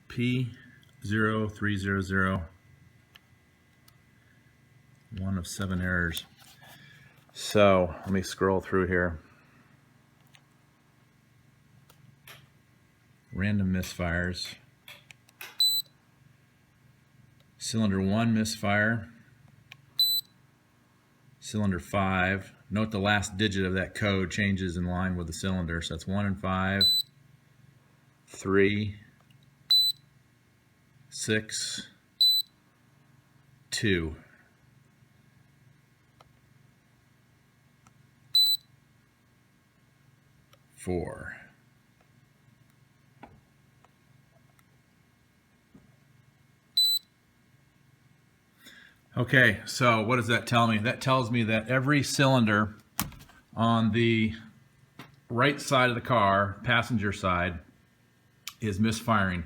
P0300. One of 7 errors. So let me scroll through here. Random misfires. Cylinder 1 misfire. Cylinder 5. Note the last digit of that code changes in line with the cylinder. So that's 1 and 5, 3, 6, 2. Four. Okay, so what does that tell me? That tells me that every cylinder on the right side of the car, passenger side, is misfiring.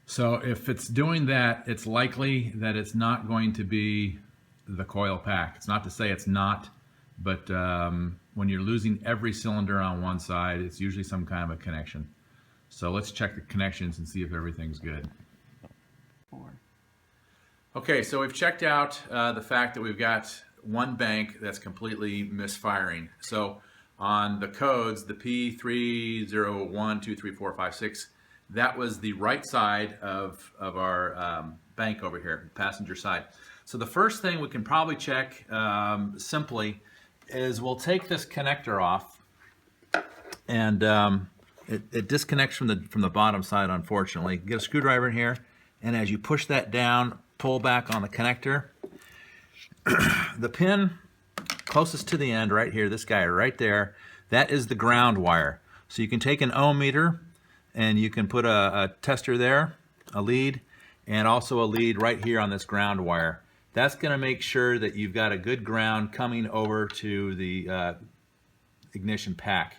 So if it's doing that, it's likely that it's not going to be the coil pack. It's not to say it's not, but when you're losing every cylinder on one side, it's usually some kind of a connection. So let's check the connections and see if everything's good. 4. Okay, so we've checked out the fact that we've got one bank that's completely misfiring. So on the codes, the P301234556, that was the right side of our bank over here, passenger side. So the first thing we can probably check simply is we'll take this connector off, and it disconnects from the bottom side, unfortunately. Get a screwdriver in here, and as you push that down, pull back on the connector. The pin closest to the end right here, this guy right there, that is the ground wire. So you can take an ohm meter and you can put a tester there, a lead, and also a lead right here on this ground wire. That's going to make sure that you've got a good ground coming over to the ignition pack.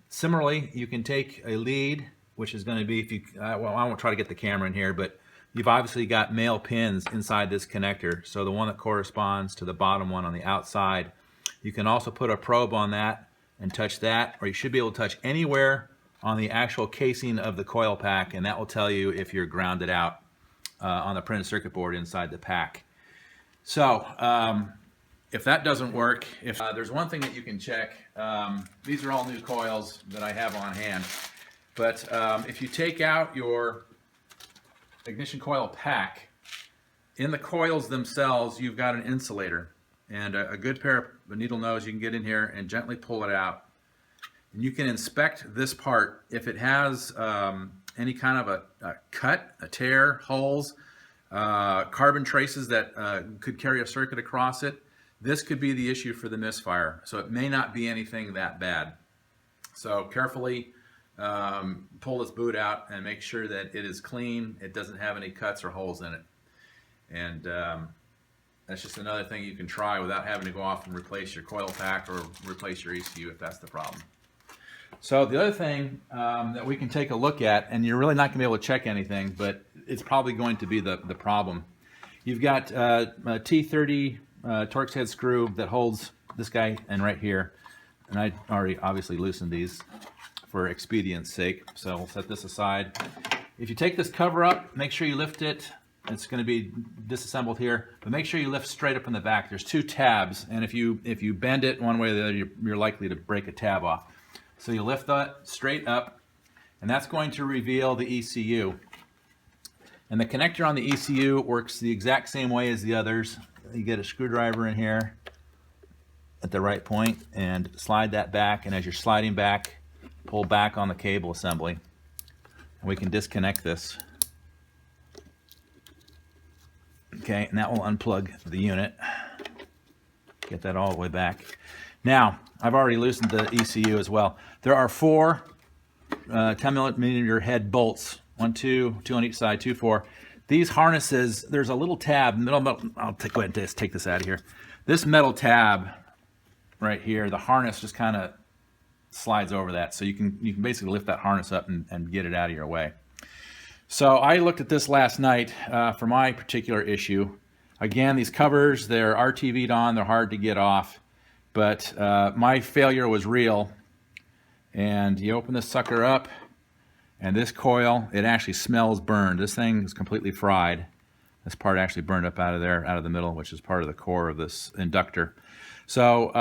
Similarly, you can take a lead, which is going to be, if you, well, I won't try to get the camera in here, but you've obviously got male pins inside this connector. So the one that corresponds to the bottom one on the outside. You can also put a probe on that and touch that, or you should be able to touch anywhere on the actual casing of the coil pack, and that will tell you if you're grounded out on the printed circuit board inside the pack. So if that doesn't work, if there's one thing that you can check, these are all new coils that I have on hand, but if you take out your ignition coil pack, in the coils themselves you've got an insulator, and a good pair of needle nose, you can get in here and gently pull it out. And you can inspect this part. If it has any kind of a cut, a tear, holes, carbon traces that could carry a circuit across it, this could be the issue for the misfire. So it may not be anything that bad. So carefully pull this boot out and make sure that it is clean, it doesn't have any cuts or holes in it. And that's just another thing you can try without having to go off and replace your coil pack or replace your ECU if that's the problem. So the other thing that we can take a look at, and you're really not going to be able to check anything, but it's probably going to be the problem. You've got a T30 Torx head screw that holds this guy and right here, and I already obviously loosened these for expedience sake, so we'll set this aside. If you take this cover up, make sure you lift it. It's going to be disassembled here, but make sure you lift straight up in the back. There's 2 tabs, and if you bend it one way or the other, you're likely to break a tab off. So you lift that straight up, and that's going to reveal the ECU. And the connector on the ECU works the exact same way as the others. You get a screwdriver in here at the right point and slide that back, and as you're sliding back, pull back on the cable assembly. And we can disconnect this. Okay, and that will unplug the unit. Get that all the way back. Now, I've already loosened the ECU as well. There are 4 10mm head bolts. 1, 2 on each side, 2, 4. These harnesses, there's a little tab, I'll go ahead and take this out of here. This metal tab right here, the harness just kind of slides over that. So you can basically lift that harness up and get it out of your way. So I looked at this last night for my particular issue. Again, these covers, they're RTV'd on, they're hard to get off, but my failure was real. And you open this sucker up, And this coil, it actually smells burned. This thing is completely fried. This part actually burned up out of there, out of the middle, which is part of the core of this inductor. So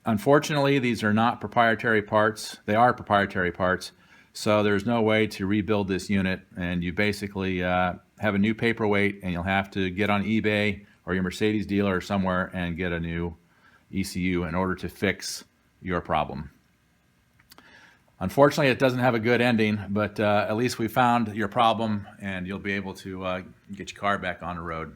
unfortunately, these are not proprietary parts. They are proprietary parts. So there's no way to rebuild this unit, and you basically have a new paperweight, and you'll have to get on eBay or your Mercedes dealer or somewhere and get a new ECU in order to fix your problem. Unfortunately, it doesn't have a good ending, but at least we found your problem, and you'll be able to get your car back on the road.